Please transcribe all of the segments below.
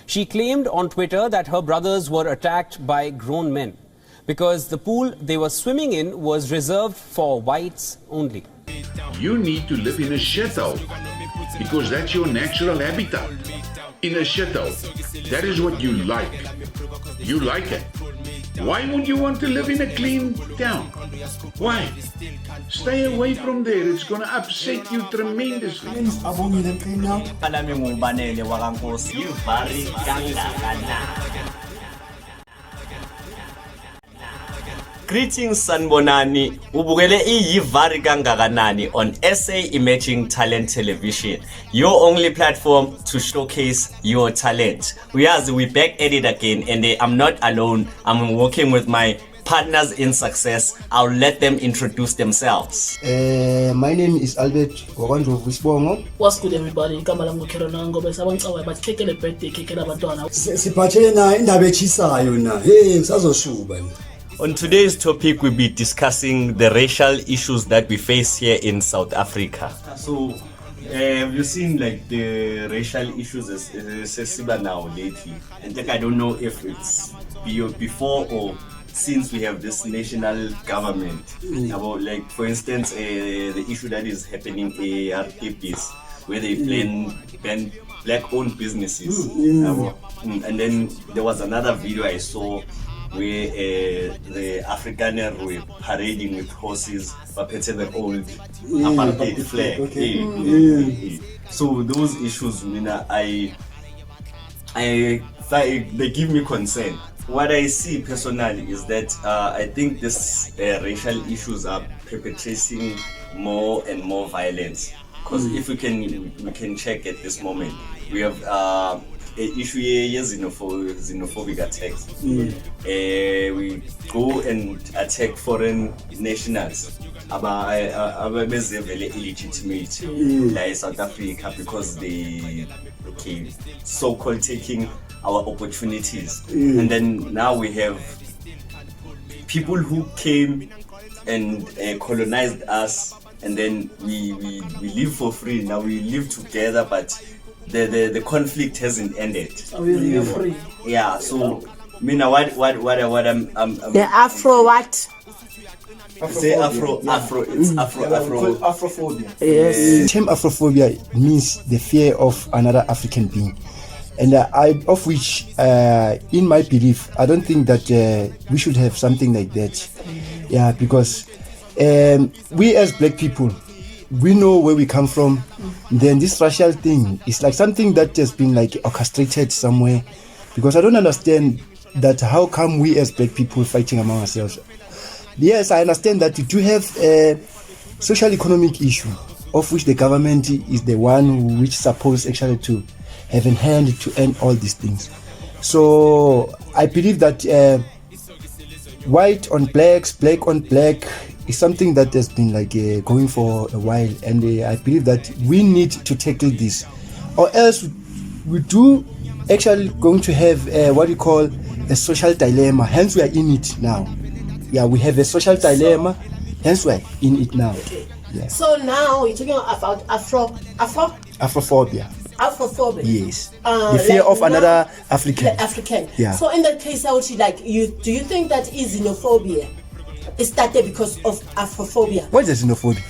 She claimed on Twitter that her brothers were attacked by grown men because the pool they were swimming in was reserved for whites only. You need to live in a shithole because that's your natural habitat. In a shithole, that is what you like. You like it. Why would you want to live in a clean town? Why? Stay away from there. It's going to upset you tremendously. Greetings Sanbonani, ubukele Yivaar Kangakanani on SA Emerging Talent Television, your only platform to showcase your talent. We're back at it again, and I'm not alone. I'm working with my partners in success. I'll let them introduce themselves. My name is Albert Wisbongo. What's good, everybody? Kamalango Keronango, Besabansawa, but kicking a birthday, kicking a batona. Sipachena in the Bechisayo na. Hey, Sazo Shuban. On today's topic, we'll be discussing the racial issues that we face here in South Africa. So, have you seen like the racial issues as now lately? And I don't know if it's before or since we have this national government. About, like, for instance, the issue that is happening in RTPs, where they ban black-owned businesses. And then there was another video I saw where the Afrikaner were parading with horses, but painted the old apartheid flag. So those issues, they give me concern. What I see personally is that I think these racial issues are perpetrating more and more violence. Because if we can check at this moment, we have issue xenophobic attacks. We go and attack foreign nationals very illegitimate like South Africa because they so-called taking our opportunities. And then now we have people who came and colonized us, and then we live for free. Now we live together, but the conflict hasn't ended. We are free. Yeah, so what I'm the Afro what? Say Afrophobia. Yes. The term Afrophobia means the fear of another African being, and of which, in my belief, I don't think that we should have something like that. Yeah, because we as black people, we know where we come from. Then this racial thing is like something that has been like orchestrated somewhere, because I don't understand that how come we as black people fighting among ourselves. Yes, I understand that we do have a social economic issue of which the government is the one which supposed actually to have in hand to end all these things. So I believe that white on blacks, black on black is something that has been like going for a while, and I believe that we need to tackle this, or else we do actually going to have what we call a social dilemma. Hence we are in it now. Yeah, we have a social dilemma, hence we are in it now. Okay. Yeah. So now you're talking about Afrophobia. Afrophobia. Yes. The fear of another African. African. Yeah. So in that case, I would say, like, do you think that xenophobia is started because of Afrophobia? What is xenophobia?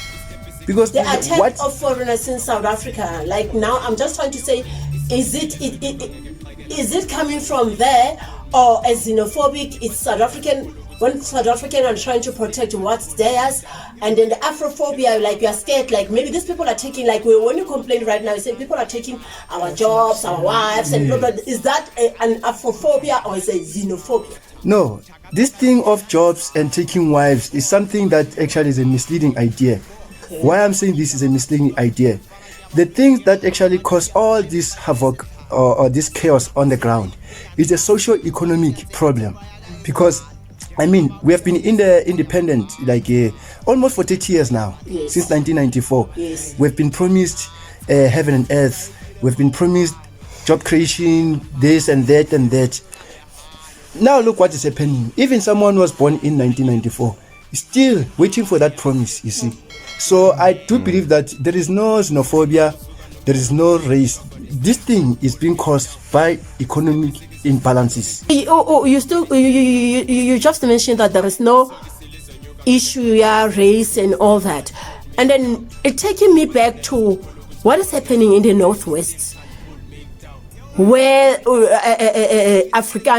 Because the attack of foreigners in South Africa. Like, now I'm just trying to say, is it coming from there, or as xenophobic? It's South African. When South African are trying to protect what's theirs, and then the Afrophobia, like, you're scared, like maybe these people are taking, like, when you complain right now, you say people are taking our jobs, our wives, and blah, blah. Is that an Afrophobia, or is it xenophobia? No, this thing of jobs and taking wives is something that actually is a misleading idea. Okay. Why I'm saying this is a misleading idea, the things that actually cause all this havoc or this chaos on the ground is a socio-economic problem, because I mean, we have been in the independent like almost for 30 years now. Yes. Since 1994. Yes. We've been promised heaven and earth. We've been promised job creation, this and that and that. Now look what is happening. Even someone who was born in 1994 is still waiting for that promise, you see. So I do believe that there is no xenophobia, there is no race. this thing is being caused by economic imbalances. You just mentioned that there is no issue, race and all that. And then it taking me back to what is happening in the Northwest, where Africa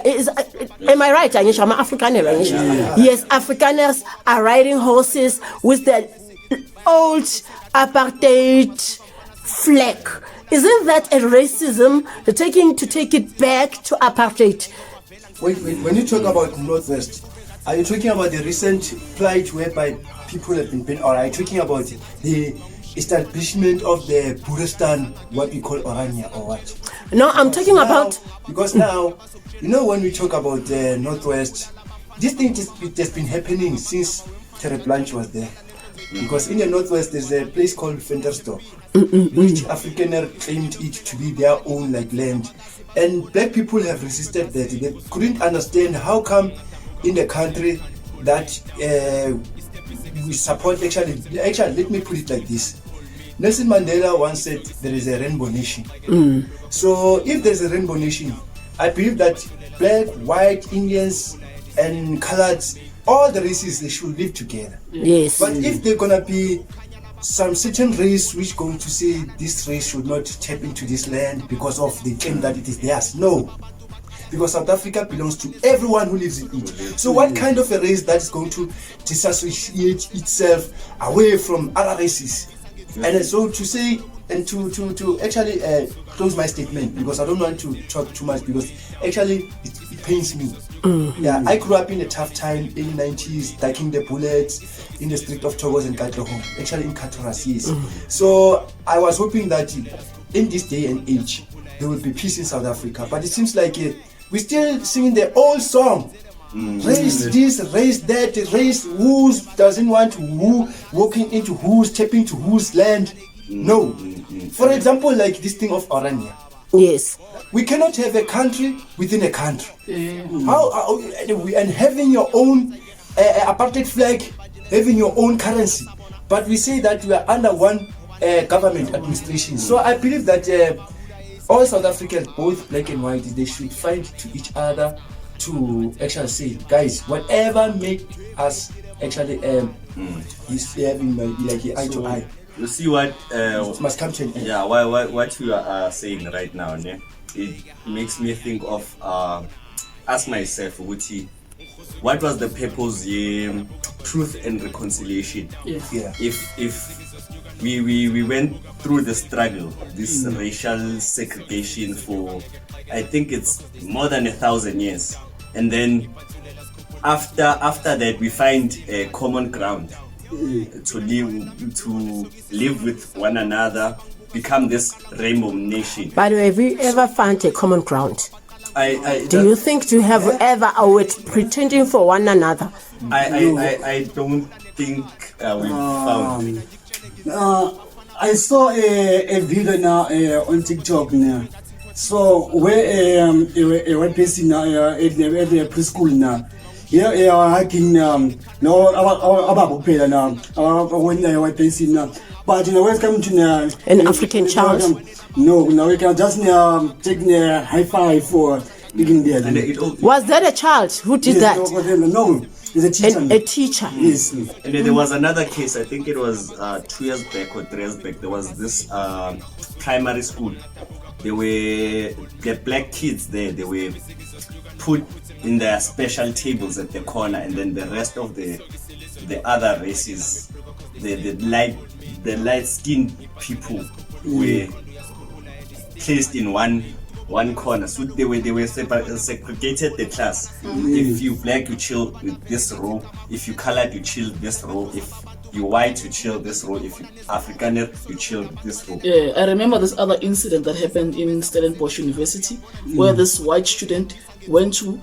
is. Am I right, Anish? I'm Afrikaner, Anish. Yes, Afrikaners are riding horses with the old apartheid flag. Isn't that a racism? To take it back to apartheid. When you talk about Northwest, are you talking about the recent plight whereby people have been banned, or are you talking about the establishment of the Buristan, what we call Orania, or what? No, I'm talking about... Because now, when we talk about the Northwest, this thing it has been happening since Terry Blanche was there. Because in the Northwest, there's a place called Ventersdorp, which Afrikaner claimed it to be their own land. And black people have resisted that. They couldn't understand how come in the country that we support, actually, let me put it like this. Nelson Mandela once said there is a rainbow nation. So if there's a rainbow nation, I believe that black, white, Indians and coloreds, all the races, they should live together. Yes. But if they're gonna be some certain race which going to say this race should not tap into this land because of the claim that it is theirs, no. Because South Africa belongs to everyone who lives in it. So what kind of a race that is going to disassociate itself away from other races? And so to say, and to actually close my statement, because I don't want to talk too much, because actually it pains me. Yeah, I grew up in a tough time in the 90s, taking the bullets in the street of Togos and Katlehong, actually in Katorasis. So I was hoping that in this day and age, there will be peace in South Africa. But it seems like we're still singing the old song. Race this, race that, race who doesn't want who, walking into who's, tapping to whose land. No. For example, like this thing of Orania. Yes. We cannot have a country within a country. How and having your own apartheid flag, having your own currency, but we say that we are under one government administration. So I believe that all South Africans, both black and white, they should find to each other to actually say, guys, whatever make us actually is having like eye to eye. You see what must come to an end. Yeah, what you are saying right now, ne? It makes me think of ask myself, Wuti, what was the purpose of truth and reconciliation? Yes. Yeah. If we went through the struggle, this racial segregation for, I think it's more than 1,000 years, and then after that we find a common ground to live with one another, become this rainbow nation. By the way, have you ever found a common ground? Do you think you have ever always pretending for one another? I don't think we found. I saw a video now on TikTok now. So where a white person at the preschool now. Yeah, hiking no about kuphela now. When a white person now. But when it comes to an African child. No, we can just take a high five for being there. Was that a child who did that? No, it's a teacher. A teacher. Yes. And then there was another case, I think it was 2 years back or 3 years back. There was this primary school. They were the black kids there. They were put in their special tables at the corner, and then the rest of the other races, the light-skinned people were placed in one corner. So they were segregated the class. If you black, you chill with this row. If you colored, you chill this row. If you white, you chill this row. If you Afrikaner, you chill this row. Yeah, I remember this other incident that happened in Stellenbosch University, where this white student went to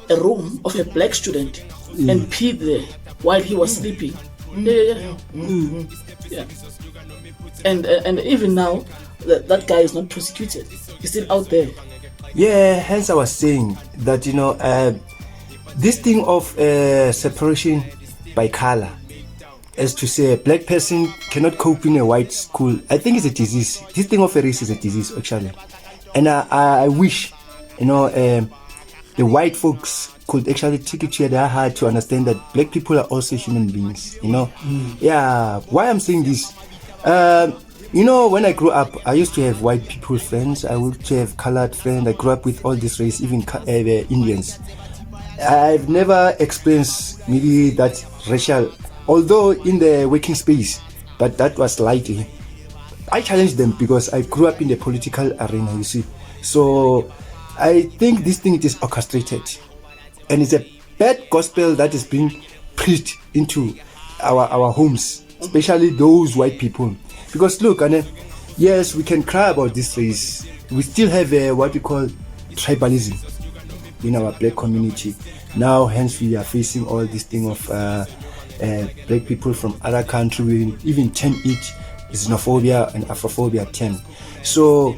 a room of a black student and peed there while he was sleeping. Yeah. And even now, that guy is not prosecuted. He's still out there. Yeah, hence I was saying that this thing of separation by color, as to say a black person cannot cope in a white school, I think it's a disease. This thing of a race is a disease, actually. And I wish, the white folks could actually take it to their heart to understand that black people are also human beings, Yeah, why I'm saying this, when I grew up, I used to have white people friends. I used to have colored friends. I grew up with all this race, even Indians. I've never experienced maybe that racial, although in the working space, but that was slightly. I challenged them because I grew up in the political arena, you see. So I think this thing is orchestrated. And it's a bad gospel that is being preached into our homes, especially those white people. Because look, yes, we can cry about this race. We still have what we call tribalism in our black community. Now, hence, we are facing all this thing of black people from other countries. We even term it xenophobia and Afrophobia term. So,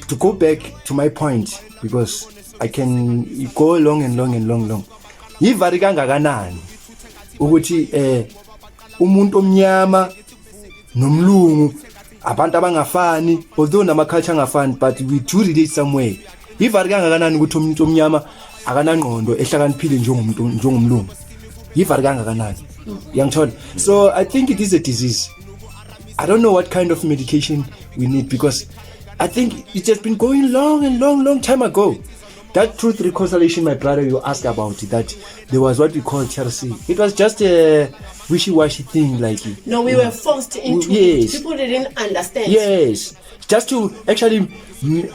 to go back to my point, because I can go long. Yivaar kangakanani ukuthi umuntu omnyama nomlungu abantu abangafani, although nama-culture angafani, but we do relate somewhere. Yivaar kangakanani ukuthi umuntu omnyama akanangqondo ehlakaniphile njengomlungu? Yivaar kangakanani? Yangithola. So I think it is a disease. I don't know what kind of medication we need, because I think it has been going long time ago. That truth reconciliation, my brother, you asked about it, that there was what we call TRC. It was just a wishy-washy thing, like. No, we were forced into it. People didn't understand. Yes, just to actually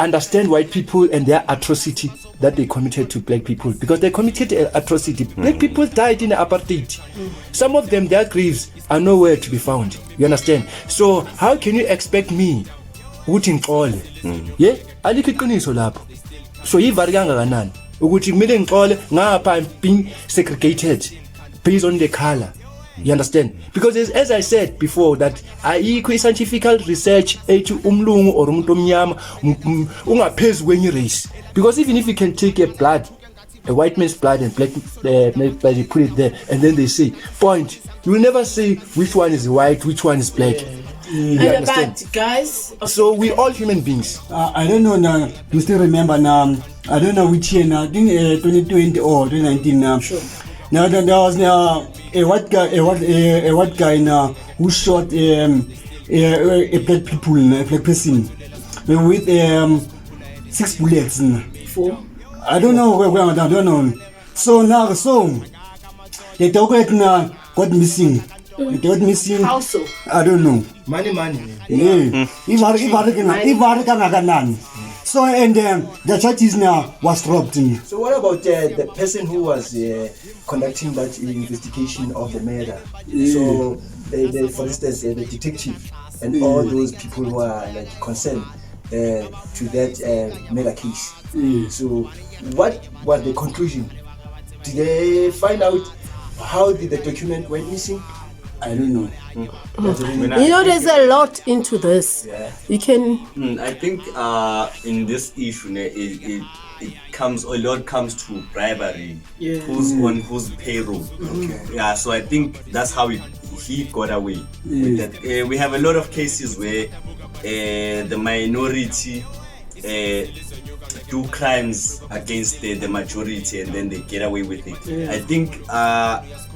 understand white people and their atrocity that they committed to black people, because they committed atrocity. Black people died in apartheid. Some of them, their graves are nowhere to be found. You understand? So how can you expect me ukuthi ngixole? Yeah, alikho iqiniso lapho. So Yivaar kangakanani ukuthi kumele ngixole ngapha I'm being segregated based on the color? You understand? Because as I said before, that ayikho scientific research ethi umlungu or umuntu omnyama ungaphezulu kwenye race. Because even if you can take a white man's blood and black blood, you put it there, and then they say point, you will never say which one is white, which one is black. You understand? But guys, so we all human beings. I don't know now. You still remember now? I don't know which year now. I think 2020 or 2019 now. Sure. Now there was a white guy now who shot a black people, a black person, with 6 bullets. 4. I don't know where I don't know. So now the dog now got missing. They got missing. How so? I don't know. Money. Yeah. Yivaar kangakanani. So and the charges now was dropped. So what about the person who was conducting that investigation of the murder? So for instance, the detective and all those people who are like concerned to that murder case. So what was the conclusion? Did they find out how did the document went missing? I don't know. There's a lot into this. Yeah. You can. I think in this issue, it comes, a lot comes to bribery. Yeah. Who's on whose payroll? Okay. Yeah, so I think that's how he got away with that. We have a lot of cases where the minority do crimes against the majority, and then they get away with it. Yeah.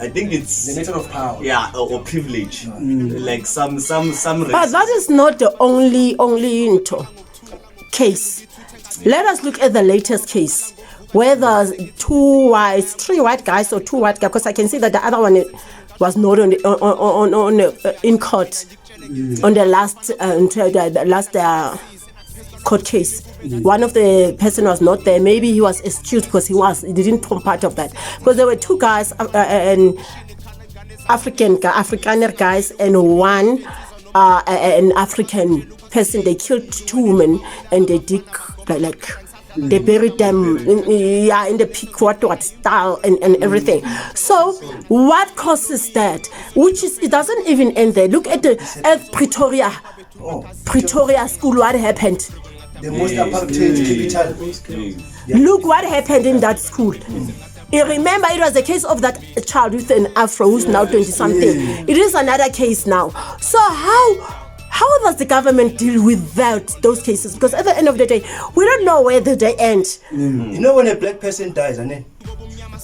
I think it's the nature of power. Yeah, or privilege. Like some. But that is not the only case. Let us look at the latest case, where there's 3 white guys or 2 white guys, because I can see that the other one was not in court on the last court case. One of the person was not there. Maybe he was excused because he didn't form part of that. Because there were 2 guys, an Afrikaner guys, and one an African person. They killed 2 women and they dig they buried them in the pig what style and everything. So what causes that? It doesn't even end there. Look at Pretoria school. What happened? The most apartheid capital. Look what happened in that school. Remember, it was the case of that child with an afro who's now 20-something. It is another case now. So how does the government deal with those cases? Because at the end of the day, we don't know where they end. You know, when a black person dies,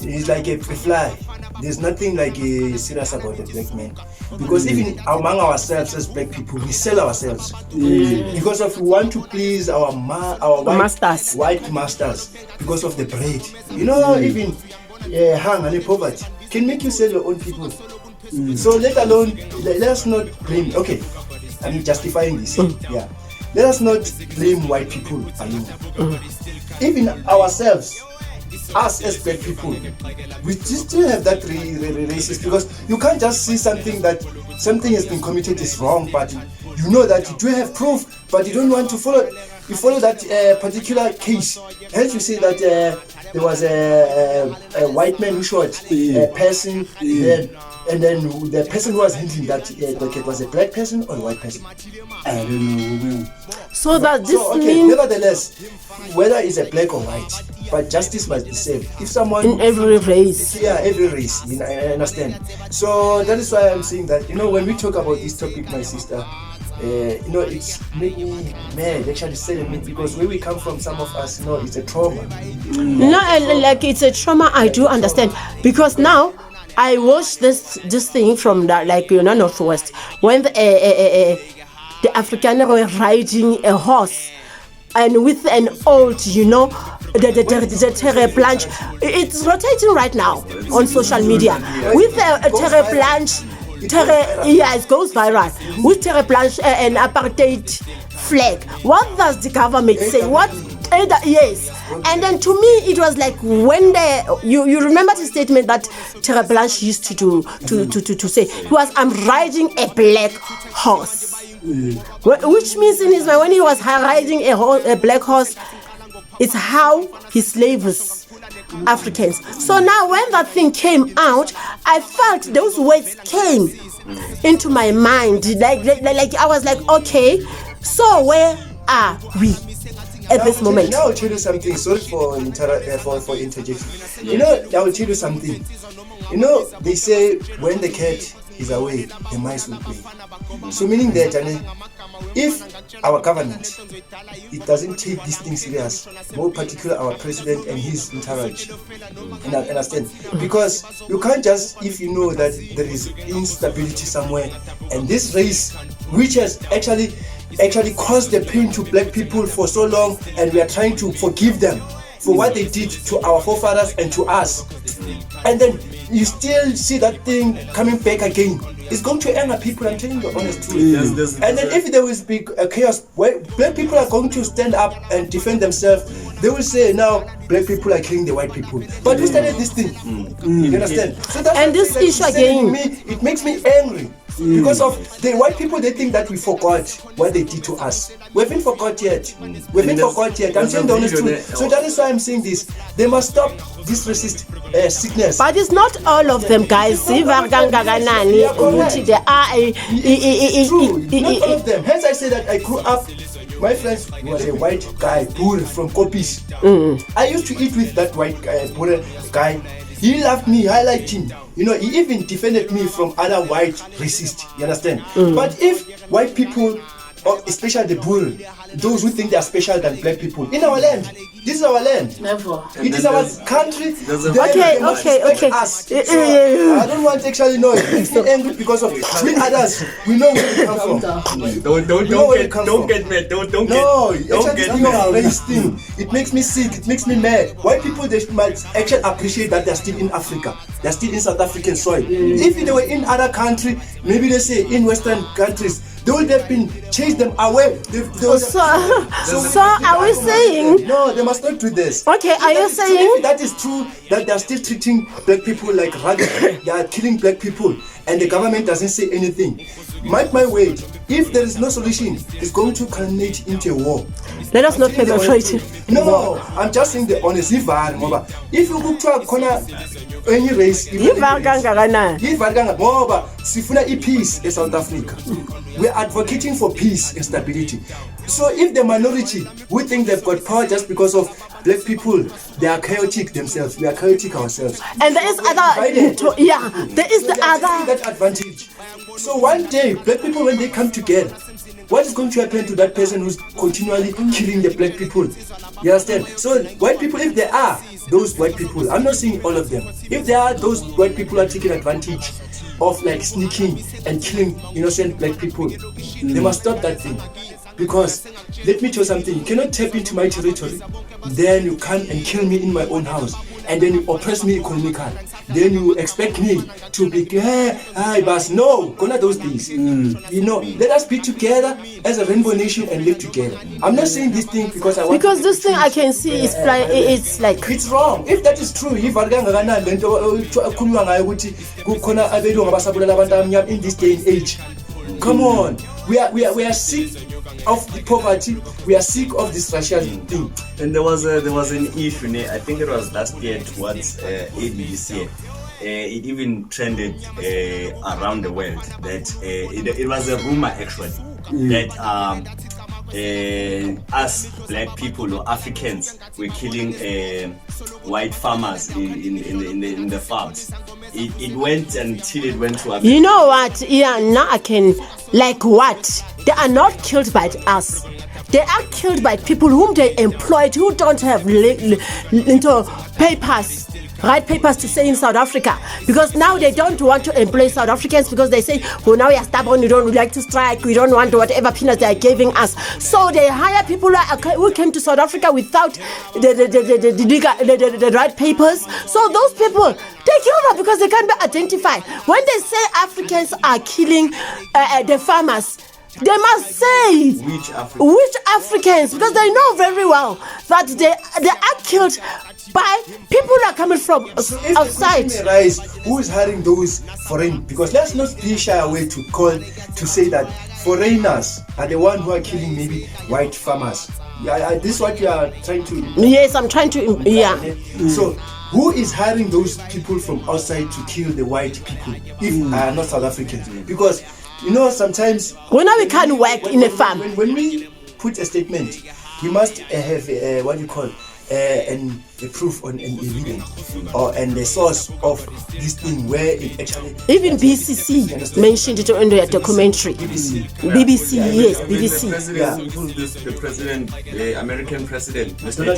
it's like a fly. There's nothing like serious about a black man. Because even among ourselves as black people, we sell ourselves. Because we want to please our white masters because of the bread. You know, even hunger and poverty can make you sell your own people. So let us not blame. Okay, I'm justifying this. Yeah, let us not blame white people alone. Even ourselves, us as black people, we still have that racist, because you can't just see something has been committed is wrong, but you know that you do have proof, but you don't want to follow. You follow that particular case. Hence, you say that there was a white man who shot a person, and then the person who was hinting that it was a black person or a white person. I don't know. So that this means, nevertheless, whether it's a black or white, but justice must be served. If someone in every race, every race, I understand. So that is why I'm saying that, when we talk about this topic, my sister, it's making me mad, actually saying it, because where we come from, some of us, it's a trauma. No, like it's a trauma. I do understand, because now I watched this thing from the Northwest, when the Afrikaner were riding a horse, and with an old, the terre planche. It's rotating right now on social media with a terre planche. It goes viral with terre planche and apartheid flag. What does the government say? What? Yes. And then to me, it was like when you remember the statement that Terre Blanche used to say, it was, I'm riding a black horse. Which means in his mind, when he was riding a black horse, it's how he slaves Africans. So now when that thing came out, I felt those words came into my mind. Like I was like, okay, so where are we at this moment? Now I'll tell you something. Sorry for interjection. I will tell you something. They say when the cat is away, the mice will play. So meaning that, if our government, it doesn't take this thing serious, more particular our president and his entourage, and I understand, because you can't just, if you know that there is instability somewhere, and this race, which has actually caused the pain to black people for so long, and we are trying to forgive them for what they did to our forefathers and to us, and then you still see that thing coming back again. It's going to anger people, I'm telling you the honest truth. And then if there will be a chaos where black people are going to stand up and defend themselves, they will say now black people are killing the white people. But who started this thing? You understand? So that's and this issue again, it makes me angry. Because of the white people, they think that we forgot what they did to us. We haven't forgot yet. I'm saying the honest truth. So that is why I'm saying this. They must stop this racist sickness. But it's not all of them, guys. Yivaar, Kangakanani, it's true. Not all of them. Hence I say that I grew up. My friend was a white guy, Boer from Kopis. I used to eat with that white Boer guy. He loved me, I liked him. He even defended me from other white racists. You understand? But if white people, or especially the Boer, those who think they are special than black people, in our land, this is our land. Never. It is our country. Okay. Us. So, I don't want to actually know. It makes me angry because of we others. We know where we come from. Don't get mad. No, race thing. It makes me sick. It makes me mad. White people, they might actually appreciate that they're still in Africa. They're still in South African soil. If they were in other country, maybe they say in Western countries, they would have been chased them away. So are we saying? No, they must not do this. Okay, are you saying? If that is true, that they are still treating black people like rats, they are killing black people, and the government doesn't say anything. Mark my word, if there is no solution, it's going to culminate into a war. Let us not perpetrate it. No, I'm just saying the honest. If you go to a corner, any race, Yivaar, Kangakanani. Sifuna peace in South Africa. We are advocating for peace and stability. So if the minority, we think they've got power just because of black people, they are chaotic themselves. We are chaotic ourselves. And there is there is the other. That advantage. So one day, black people, when they come together, what is going to happen to that person who's continually killing the black people? You understand? So white people, if there are those white people, I'm not saying all of them. If there are those white people are taking advantage of like sneaking and killing innocent black people, they must stop that thing. Because let me tell you something, you cannot tap into my territory, then you come and kill me in my own house, and then you oppress me economically. Then you expect me to be, hi, boss. No, gonna those things. Let us be together as a rainbow nation and live together. I'm not saying this thing because I want. Because this thing I can see is like it's like it's wrong. If that is true, Yivaar Kangakanani lento khulunywa ngayo ukuthi kukhona abelungu abasabulela abantu abamnyama in this day and age. Come on, we are sick of the poverty. We are sick of this racial thing. And there was an issue. I think it was last year towards ABC. It even trended around the world that it was a rumor actually that us black people or Africans were killing white farmers in the farms. It went until it went to Africa. You know what? Yeah, now I can like what? They are not killed by us. They are killed by people whom they employed who don't have papers. Right papers to stay in South Africa, because now they don't want to employ South Africans because they say, well, now we are stubborn, we don't like to strike, we don't want whatever peanuts they are giving us. So they hire people who came to South Africa without the right papers. So those people, they kill them because they can't be identified. When they say Africans are killing the farmers, they must say which Africans, because they know very well that they are killed by people who are coming from outside. Who is hiring those foreign? Because let's not be shy away to say that foreigners are the ones who are killing maybe white farmers. This is what you are trying to. Yes, I'm trying to. Yeah. So who is hiring those people from outside to kill the white people if not South Africans? Because sometimes we can't work in a farm. When we put a statement, we must have what you call and the proof on an evidence and the source of this thing where it actually. Even BCC mentioned it in the documentary. BBC, yes, BBC. The president, the American president, Mr.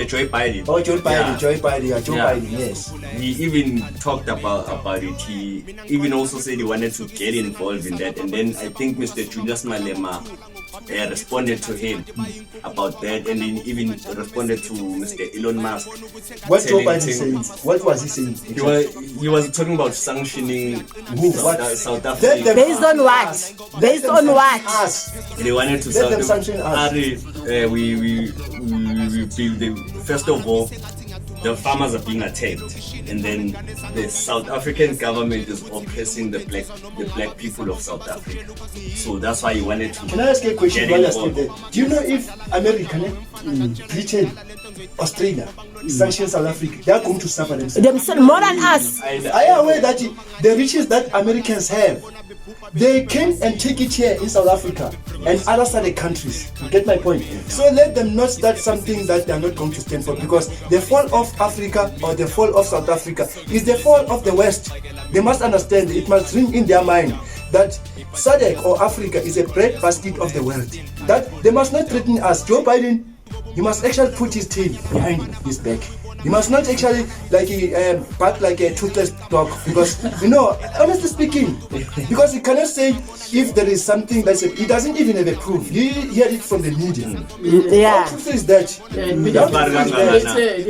Joe Biden. Oh, Joe Biden, yes. He even talked about it. He even also said he wanted to get involved in that, and then I think Mr. Julius Malema responded to him about that, and then even responded to Mr. Elon Musk. What Joe Biden saying? What was he saying? He was talking about sanctioning South Africa. Based on what? Based on what? They wanted to sanction us. We first of all, the farmers are being attacked, and then the South African government is oppressing the black people of South Africa. So that's why he wanted to. Can I ask a question while you're still there? Do you know if America, Britain, Australia sanction South Africa, they are going to suffer themselves more than us? Are you aware that the riches that Americans have, they came and take it here in South Africa and other side countries? You get my point? So let them not start something that they are not going to stand for, because the fall of Africa or the fall of South Africa is the fall of the West. They must understand, it must ring in their mind that SADC or Africa is a breadbasket of the world. That they must not threaten us. Joe Biden, he must actually put his tail behind his back. He must not actually bark like a toothless dog, because honestly speaking, because he cannot say if there is something that he doesn't even have a proof. He hear it from the media. Yeah. How true is that?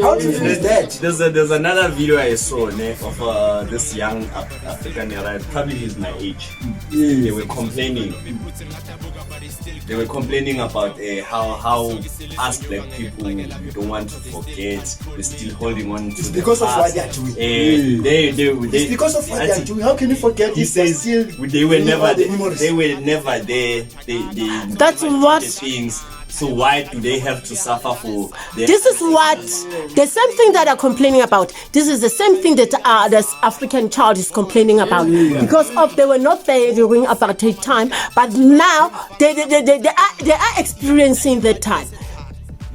How true is that? There's another video I saw of this young African guy, probably he's my age. They were complaining. About how us black people, we don't want to forget. We're still holding on to. It's because of what they are doing. It's because of what they are doing. How can you forget? He says they were never there. That's what. Things. So why do they have to suffer for? This is what the same thing that are complaining about. This is the same thing that this African child is complaining about, because they were not there during apartheid time, but now they are experiencing that time.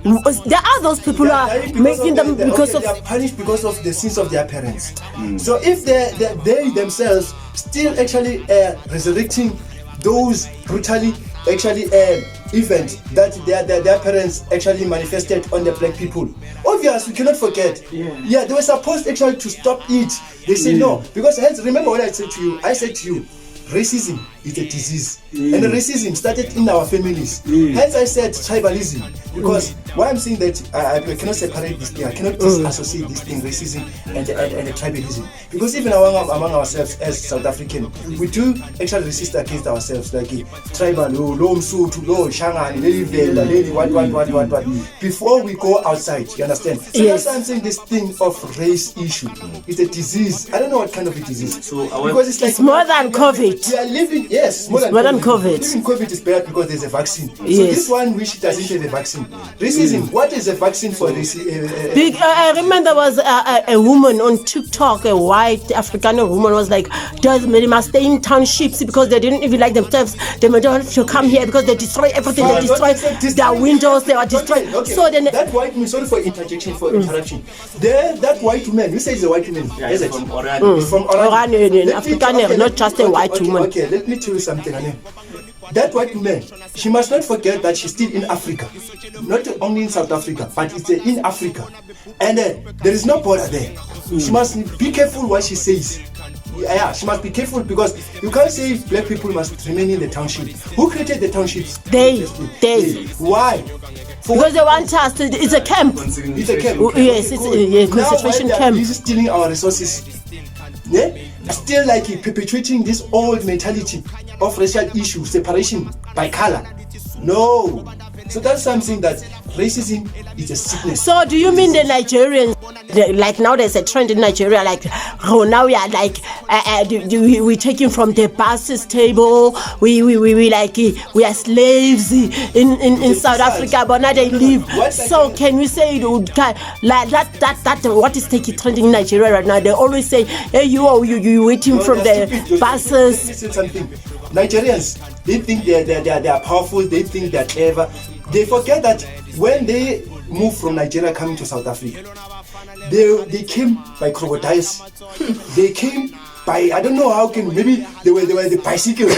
There are those people who are making them because of. They are punished because of the sins of their parents. So if they themselves still actually resurrecting those brutally actually events that their parents actually manifested on the black people, obviously we cannot forget. Yeah, they were supposed actually to stop it. They say no, because remember what I said to you. I said to you, racism is a disease, and racism started in our families. Hence I said tribalism, because why I'm saying that I cannot separate this thing, I cannot disassociate this thing, racism and tribalism, because even among ourselves as South African, we do actually resist against ourselves, like tribal, lo msuthu, lo shangani, leli venda, leli what. Before we go outside, you understand? So that's why I'm saying this thing of race issue is a disease. I don't know what kind of a disease. So because it's like It's more than COVID. we are living, yes, more than COVID. Even COVID is bad because there's a vaccine. So this one which doesn't have a vaccine. Racism, what is a vaccine for racism? I remember there was a woman on TikTok, a white African woman was like, they must stay in townships because they didn't even like themselves. They don't want to come here because they destroy everything. They destroy their windows. They are destroyed. Okay. So then that white woman, sorry for interjection, that white woman, you say it's a white woman, is it? From Oranje. From Oranje. African, not just a white woman. Okay, let me tell you something, Anne. That white woman, she must not forget that she's still in Africa. Not only in South Africa, but it's in Africa. And there is no border there. She must be careful what she says. Yeah, she must be careful, because you can't say black people must remain in the township. Who created the townships? They. Why? Because they want us to, it's a camp. It's a camp. Yes, it's a concentration camp. This is stealing our resources. Yeah? Still like perpetuating this old mentality of racial issue, separation by color. No. So that's something that racism is a sickness. So do you mean the Nigerians, like now there's a trend in Nigeria, like, oh, now we are like, we're taking from the buses table, we are slaves in South Africa, but now they leave. So can we say, like that what is trending in Nigeria right now? They always say, hey, you waiting from the buses. Listen something. Nigerians, they think they are powerful, they think they're clever. They forget that when they moved from Nigeria coming to South Africa, they came by crocodiles. They came by, I don't know how can, maybe they were the bicycle.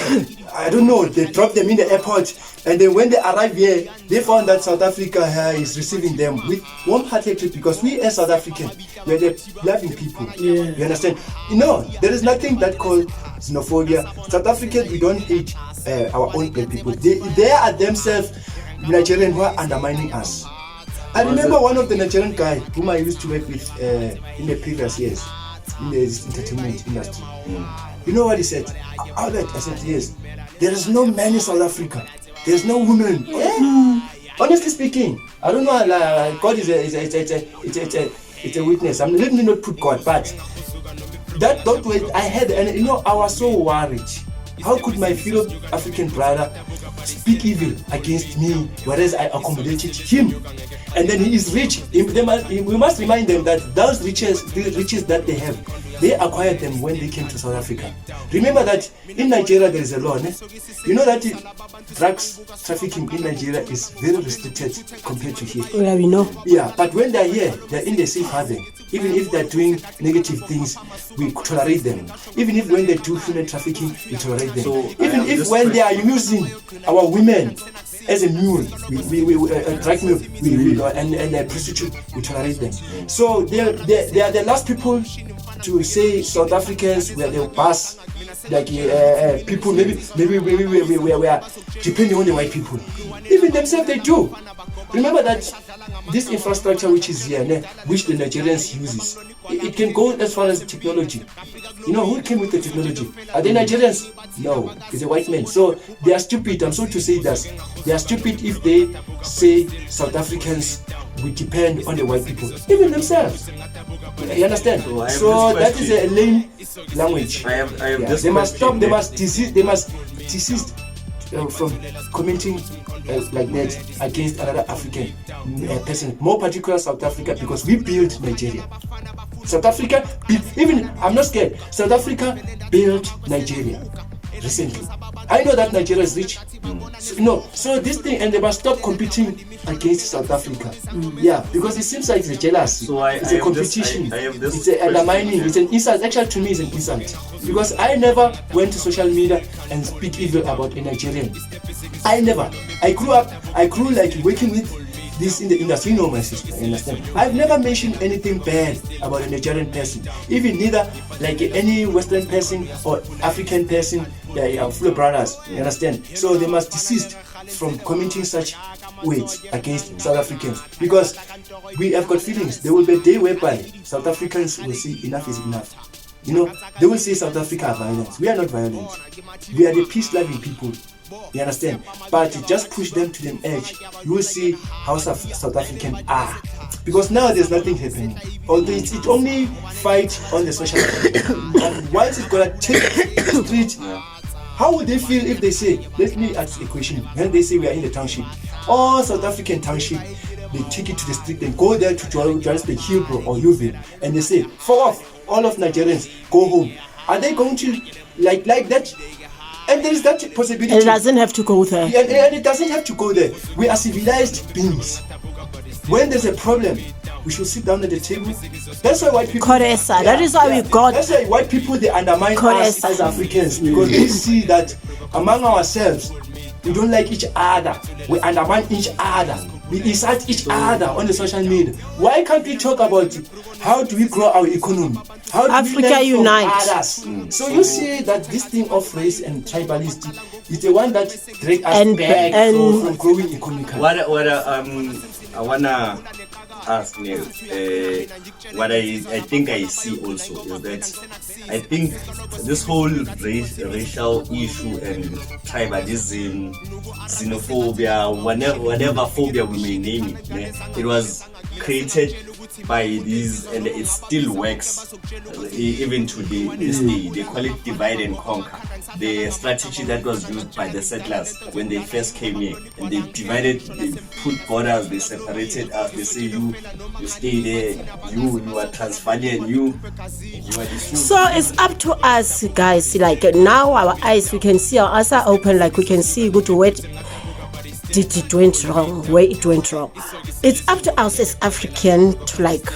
I don't know, they dropped them in the airport, and then when they arrived here, they found that South Africa is receiving them with warm-hearted, because we as South Africans, we are the loving people. You understand? There is nothing that called xenophobia. South Africans, we don't hate our own black people. They are themselves Nigerian who are undermining us. I remember one of the Nigerian guy whom I used to work with in the previous years in the entertainment industry. You know what he said? Albert, I said, yes, there is no man in South Africa. There is no woman. Honestly speaking, I don't know. God is a witness. Let me not put God, but that way I had, and I was so worried. How could my fellow African brother speak evil against me, whereas I accommodated him? And then he is rich. We must remind them that those riches that they have, they acquired them when they came to South Africa. Remember that in Nigeria there is a law. You know that drugs trafficking in Nigeria is very restricted compared to here. Yeah, we know. Yeah, but when they're here, they're in the safe haven. Even if they're doing negative things, we tolerate them. Even if when they do human trafficking, we tolerate them. So, even if when they are using our women as a mule, we drag mule, and a prostitute, we tolerate them. So they are the last people to say South Africans were the past, like people. Maybe we are depending on the white people. Even themselves, they do. Remember that this infrastructure which is here, which the Nigerians uses, it can go as far as technology. Who came with the technology? Are they Nigerians? No, it's a white man. So they are stupid. I'm sorry to say that. They are stupid if they say South Africans we depend on the white people, even themselves. You understand? So that is a lame language. I have They must stop. They must desist from commenting like that against another African person, more particular South Africa, because we built Nigeria. South Africa built, even I'm not scared. South Africa built Nigeria recently. I know that Nigeria is rich. So this thing, and they must stop competing against South Africa. Yeah, because it seems like it's a jealousy. So it's a competition. It's a undermining. It's an insult. Actually, to me, it's an insult because I never went to social media and speak evil about a Nigerian. I never. I grew like working with this in the industry. You know my sister, you understand? I've never mentioned anything bad about a Nigerian person, even neither like any Western person or African person. They are full brothers, you understand? So they must desist from committing such weights against South Africans because we have got feelings. There will be a day whereby South Africans will say enough is enough. You know, they will say South Africa are violent. We are not violent. We are the peace-loving people. You understand? But just push them to the edge. You will see how South Africans are. Because now there's nothing happening. Although it's only fight on the social media. And once it's gonna take the street, how would they feel if they say, let me ask a question. When they say we are in the township, all South African township, they take it to the street and go there to Johannesburg, Hillbrow or Yivaar, and they say, fuck off, all of Nigerians, go home. Are they going to like that? And there is that possibility. It doesn't have to go there. And it doesn't have to go there. We are civilized beings. When there's a problem, we should sit down at the table. That's why white people. Coresa. That is why we got. That's why white people, they undermine us as Africans because they see that among ourselves we don't like each other. We undermine each other. We insult each other on the social media. Why can't we talk about how do we grow our economy? How do Africa we learn unite. from others? So you see that this thing of race and tribalism is the one that drags us back from growing economically. I wanna ask Neil, what I think I see also is that I think this whole racial issue and tribalism, xenophobia, whatever phobia we may name it, it was created by these, and it still works even today. This day, they call it divide and conquer. The strategy that was used by the settlers when they first came here, and they divided, they put borders, they separated us. They say you stay there, you are Transvalian, you are this. So it's up to us, guys. Like now, our eyes, we can see, our eyes are open. Like we can see, go to where it went wrong, where it went wrong. It's up to us as African to like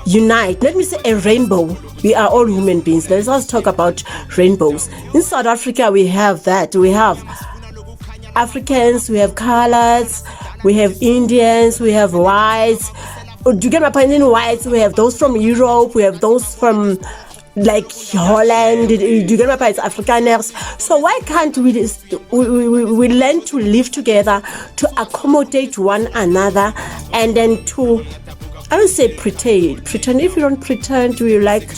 unite. Let me say a rainbow. We are all human beings. Let's also talk about rainbows. In South Africa, we have that. We have Africans, we have colors, we have Indians, we have whites. Do you get my point? In whites, we have those from Europe, we have those from like Holland. Do you get my point? Afrikaners. So why can't we learn to live together, to accommodate one another, and then to, I don't say pretend. If you don't pretend, we like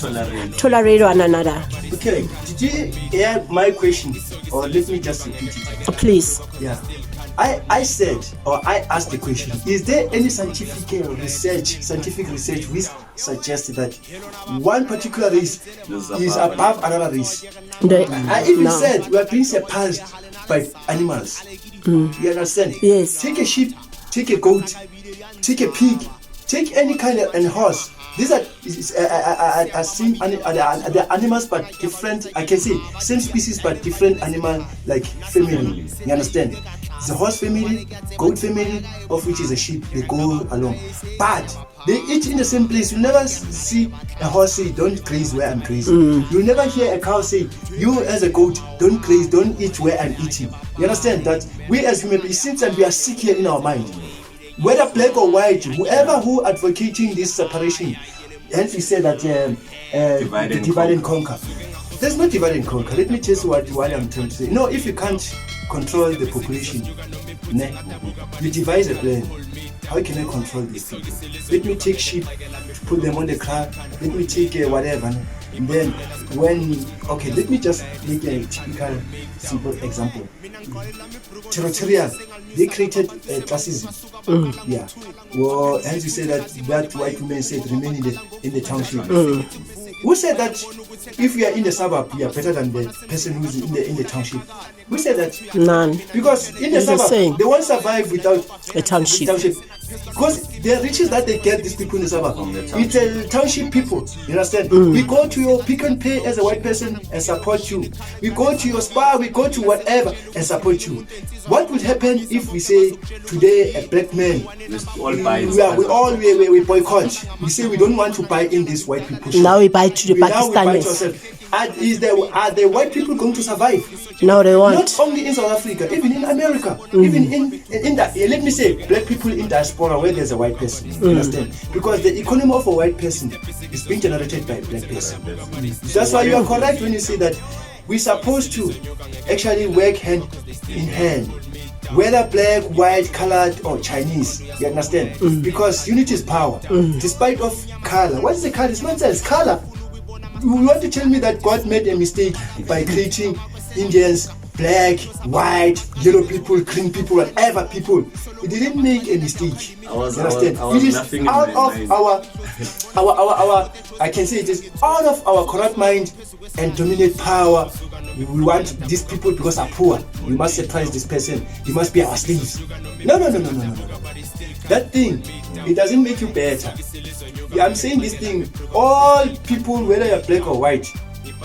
tolerate one another. Okay, did you hear my question? Or let me just repeat it. Please. Yeah. I said, or I asked the question, is there any scientific research which suggests that one particular race is above another race? I even said we are being surpassed by animals. You understand? Yes. Take a sheep, take a goat, take a pig, take any kind of horse. These are animals but different. I can say same species but different animal like family. You understand? It's a horse family, goat family, of which is a sheep. They go along, but they eat in the same place. You never see a horse say, "Don't graze where I'm grazing." You never hear a cow say, "You as a goat, don't graze, don't eat where I'm eating." You understand that we as human beings, since we are sick here in our mind, whether black or white, whoever who advocating this separation, hence we say that divide and conquer. There's no divide and conquer. Let me tell you what I'm trying to say. No, if you can't control the population, you devise a plan. How can I control these people? Let me take sheep, put them on the car. Let me take whatever. And then let me just make a typical simple example. Territorial, they created classism. Yeah. Well, as you say that white women said remain in the township. Who said that if we are in the suburb, we are better than the person who's in the township? Who said that? None. Because in the suburb, they won't survive without a township. Because the riches that they get, these people in the suburb, it's township people. You understand? We go to your Pick and Pay as a white person and support you. We go to your spa, we go to whatever and support you. What would happen if we say today a black man, we boycott? We say we don't want to buy in this white people shit. Now we buy to the Pakistanis. Are the white people going to survive? No, they won't. Not only in South Africa, even in America, even in that. Let me say, black people in diaspora where there's a white person. You understand? Because the economy of a white person is being generated by a black person. That's why you are correct when you say that we're supposed to actually work hand in hand, whether black, white, colored, or Chinese. You understand? Because unity is power, despite of color. What is the color? It's nonsense. Color. You want to tell me that God made a mistake by creating Indians, black, white, yellow people, green people, whatever people? He didn't make a mistake. I was it is out of our I can say it is out of our corrupt mind and dominate power. We want these people because are poor. We must surprise this person. He must be our slaves. No. That thing, it doesn't make you better. I'm saying this thing, all people, whether you're black or white,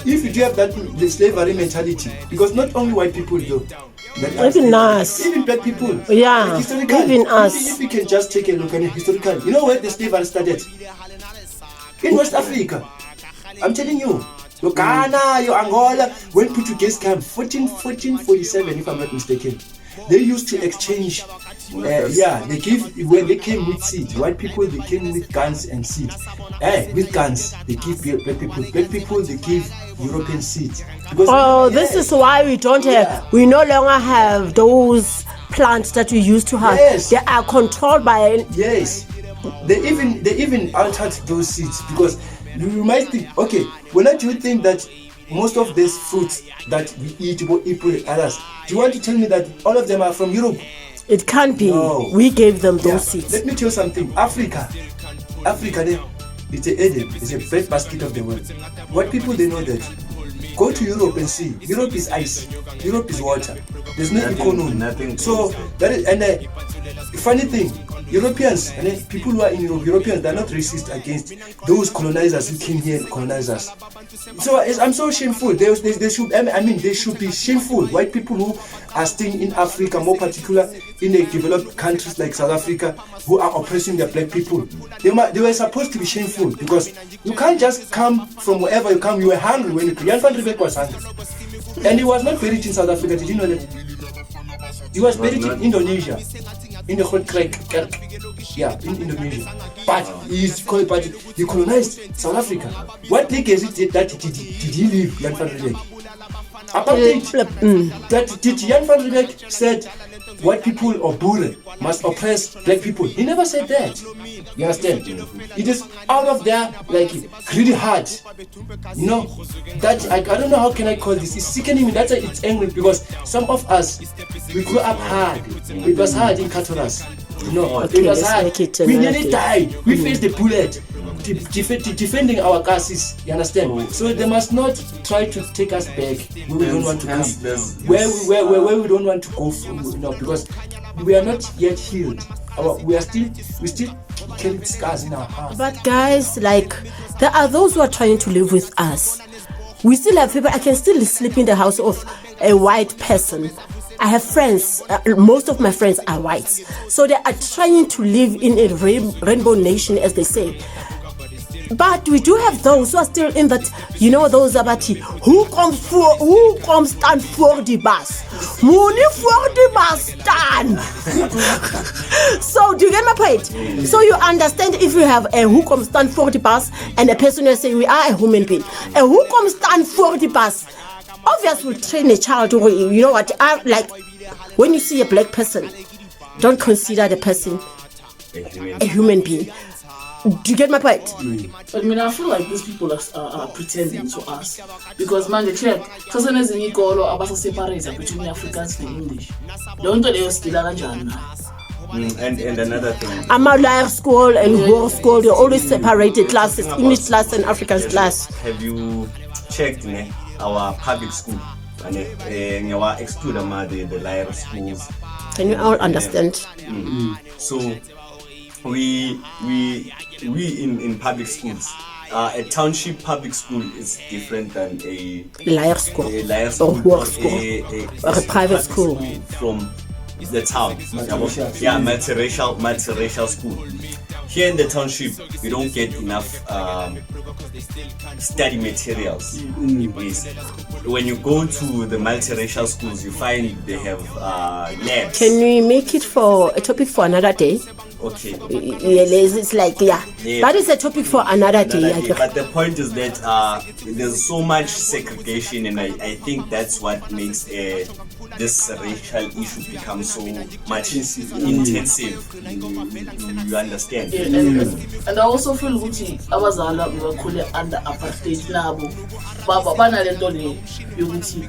if you do have that the slavery mentality, because not only white people though, even us, even black people, yeah, even us. If you can just take a look at it historically, you know where the slavery started? In West Africa. I'm telling you. Your Ghana, your Angola, when Portuguese came, 1447, if I'm not mistaken, they used to exchange. They give when they came with seed. White people they came with guns and seed. With guns they give black people. Black people they give European seed. Because, this is why we don't have. We no longer have those plants that we used to have. Yes. They are controlled by. Yes. They even altered those seeds because. You might think, okay, when do you think that most of these fruits that we eat with others, do you want to tell me that all of them are from Europe? It can't be. No. We gave them those seeds. Let me tell you something. Africa, it's a Eden. It's a bread basket of the world. What people they know that. Go to Europe and see. Europe is ice. Europe is water. There's no economy. Nothing. So that is funny thing. Europeans and people who are in Europe, Europeans, they're not racist against those colonizers who came here and colonized us. So I'm so shameful. They should be shameful. White people who are staying in Africa, more particular in the developed countries like South Africa, who are oppressing the black people. They were supposed to be shameful because you can't just come from wherever you come. You were hungry when you came. Jan van Riebeeck was hungry, and he was not buried in South Africa. Did you know that? He was buried in Indonesia, in the Groot Kerk, in Indonesia. But he colonized South Africa. What legacy did he leave, Jan van Riebeeck? That did Jan van Riebeeck said white people or Boere must oppress black people. He never said that. You understand? It is out of their greedy heart. You know that I don't know how can I call this. It's sickening me. That's why it's angry because some of us we grew up hard. It was hard in Katoras. It was hard. We nearly died. We faced the bullet. Defending our causes, you understand? So they must not try to take us back where we don't want to come, where we don't want to go from, because we are not yet healed. We still carry scars in our heart. But guys, there are those who are trying to live with us. We still have people. I can still sleep in the house of a white person. I have friends, most of my friends are whites. So they are trying to live in a rainbow nation, as they say. But we do have those who are still in that, those abati. Who comes stand for the bus? Money for the bus stand. So do you get my point? So you understand if you have a who comes stand for the bus and a person who is saying we are a human being. A who comes stand for the bus. Obviously we'll train a child to, when you see a black person, don't consider the person a human being. Do you get my point? But I feel like these people are pretending to us because man, they check. Because when they go about separate between Africans and English, don't they still are and another thing. Life school and war school, they always separated classes, English class and African class. Have you checked our public school? And exclude the Lyre schools. Can you all understand? So we in public schools, a township public school is different than a Liar school. liar school Or work school. Or a private school. from the town. Yeah, multiracial school. Here in the township, we don't get enough study materials. Yes. When you go to the multiracial schools, you find they have labs. Can we make it for a topic for another day? Okay. It's like, yeah. That is a topic for another day. But the point is that there's so much segregation, and I think that's what makes this racial issue become so much intensive. You understand? Yeah, and I also feel ukuthi abazali bakhule under apartheid nabo banalento le yokuthi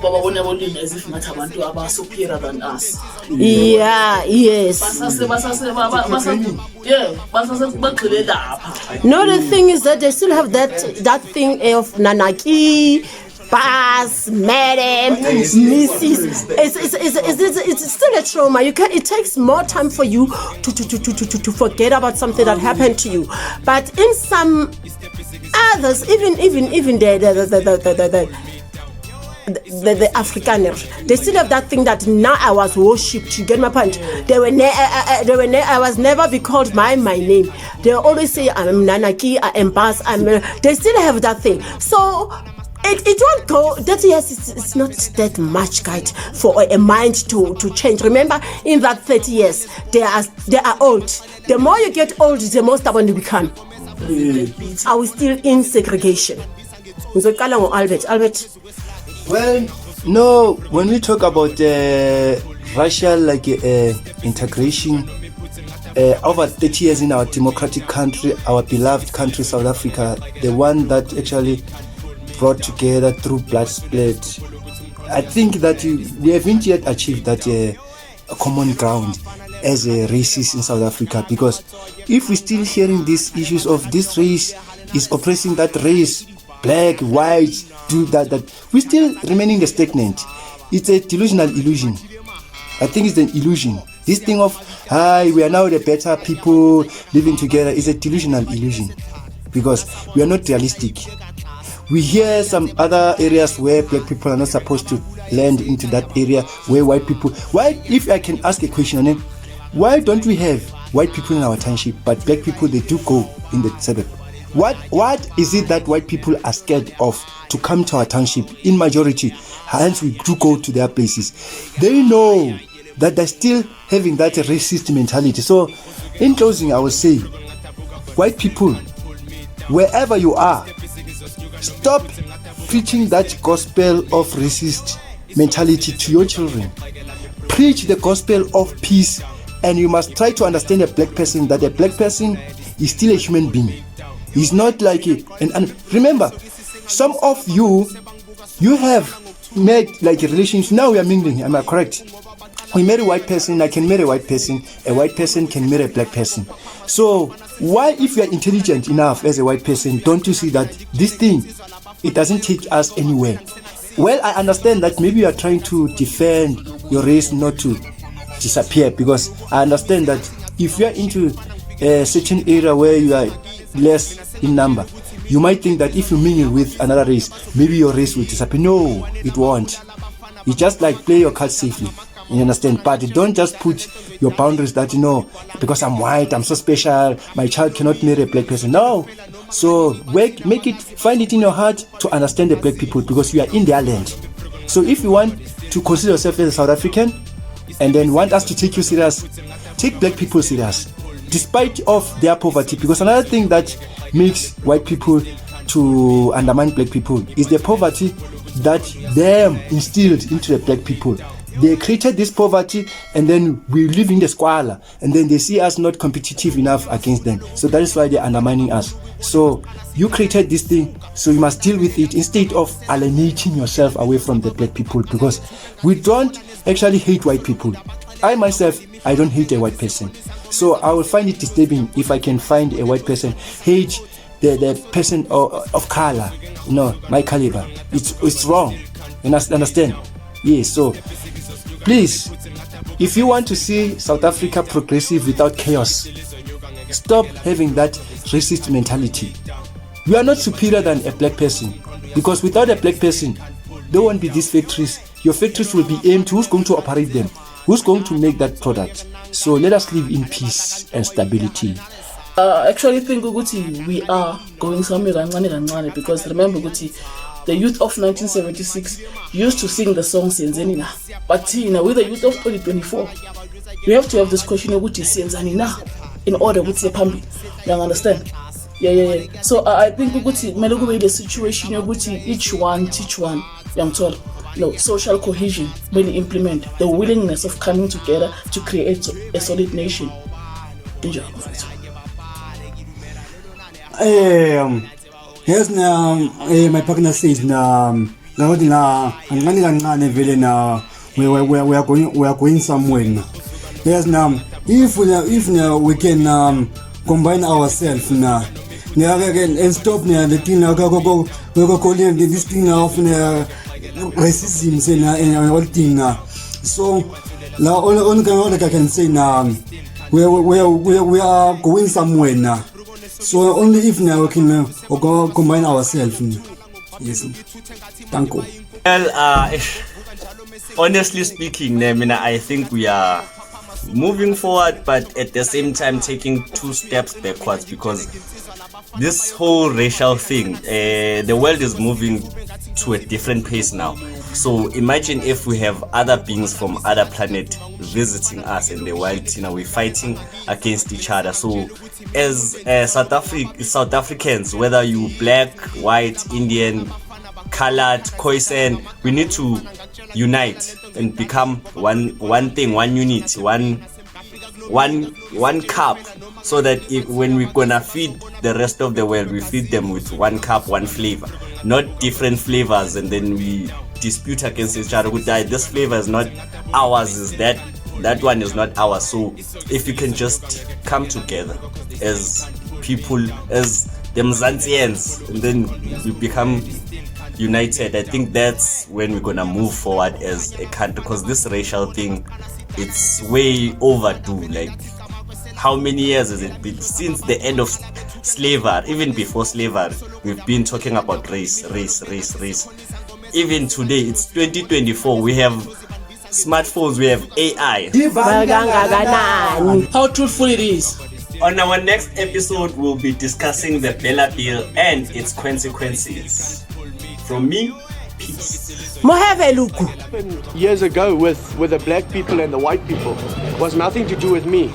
bababona bolimi as if ngathi abantu aba superior than us. Yeah, yes. Basase bagxile lapha. No, the thing is that they still have that thing of Nanaki, Pass, Madam, Mrs. It's still a trauma. It takes more time for you to forget about something that happened to you. But in some others, even the Afrikaners, they still have that thing that now I was worshipped. You get my point? I was never be called by my name. They always say I'm Nanaki, I am Bas. They still have that thing. So it won't go. That yes, it's not that much, guide, for a mind to change. Remember, in that 30 years, they are old. The more you get old, the more stubborn you become. Are we still in segregation? Albert. Well, no, when we talk about racial integration, over 30 years in our democratic country, our beloved country, South Africa, the one that actually brought together through blood split, I think that we haven't yet achieved that a common ground as a racist in South Africa, because if we're still hearing these issues of this race is oppressing that race, black, white, do that, we're still remaining stagnant. It's a delusional illusion. I think it's an illusion. This thing of, we are now the better people living together is a delusional illusion, because we are not realistic. We hear some other areas where black people are not supposed to land into that area, where white people, why, if I can ask a question, why don't we have white people in our township, but black people, they do go in the suburb? What is it that white people are scared of to come to our township in majority? Hence we do go to their places. They know that they're still having that racist mentality. So in closing, I will say, white people, wherever you are, stop preaching that gospel of racist mentality to your children. Preach the gospel of peace, and you must try to understand a black person, that a black person is still a human being. He's not like it. And remember, some of you have made like relations. Now we are mingling. Am I correct? We marry a white person. I can marry a white person. A white person can marry a black person. So why, if you are intelligent enough as a white person, don't you see that this thing, it doesn't take us anywhere? Well, I understand that maybe you are trying to defend your race not to disappear, because I understand that if you are into a certain area where you are less in number, you might think that if you mingle with another race, maybe your race will disappear. No, it won't. You just like play your cards safely. You understand? But don't just put your boundaries that, because I'm white, I'm so special, my child cannot marry a black person. No. So find it in your heart to understand the black people, because you are in their land. So if you want to consider yourself as a South African and then want us to take you serious, take black people serious, despite of their poverty. Because another thing that makes white people to undermine black people is the poverty that them instilled into the black people. They created this poverty, and then we live in the squalor, and then they see us not competitive enough against them. So that is why they're undermining us. So you created this thing, so you must deal with it instead of alienating yourself away from the black people, because we don't actually hate white people. I myself, I don't hate a white person. So I will find it disturbing if I can find a white person hate the person of color, my caliber. It's wrong. You understand? Yes, so please If you want to see South Africa progressive without chaos, stop having that racist mentality. You are not superior than a black person, because without a black person, there won't be these factories. Your factories will be aimed to who's going to operate them, who's going to make that product. So let us live in peace and stability. I actually think ukuthi we are going somewhere kancane because remember ukuthi the youth of 1976 used to sing the song Siyenzeni na, but with the youth of 2024 we have to have this question ukuthi siyenzani na in order ukuthi phambili. You understand? Yeah. So I think ukuthi kumele kube the situation yokuthi each one teach one. Yangithola. No, social cohesion really implement the willingness of coming together to create a solid nation. Enjoy. Yes, now my partner says now vele now we are going somewhere now. Yes, now if we can combine ourselves now and stop now the thing now go calling this thing now of racism and all thing now. So now only thing I can say now we are going somewhere now. So only if now we can combine ourselves. Yes. Thank you. Well, honestly speaking, I think we are moving forward, but at the same time taking 2 steps backwards, because this whole racial thing, the world is moving to a different pace now. So imagine if we have other beings from other planet visiting us in the wild, we're fighting against each other. So as South Africans, whether you black, white, Indian, colored, Khoisan, we need to unite and become one thing, one unit, one cup, so that when we're gonna feed the rest of the world, we feed them with one cup, one flavor, not different flavors, and then we dispute against each other. This flavor is not ours, is that one is not ours. So if you can just come together as people, as the Mzansians, and then we become united, I think that's when we're gonna move forward as a country, because this racial thing, it's way overdue. Like, how many years has it been since the end of slavery? Even before slavery, we've been talking about race. Even today, it's 2024, we have smartphones, we have AI. How truthful it is. On our next episode, we'll be discussing the Bella Bill and its consequences. From me, peace. Years ago with the black people and the white people was nothing to do with me.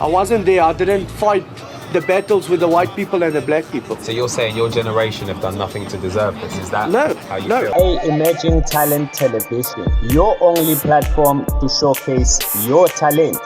I wasn't there. I didn't fight the battles with the white people and the black people. So you're saying your generation have done nothing to deserve this? Is that how you feel? Hey, Emerging Talent Television, your only platform to showcase your talent.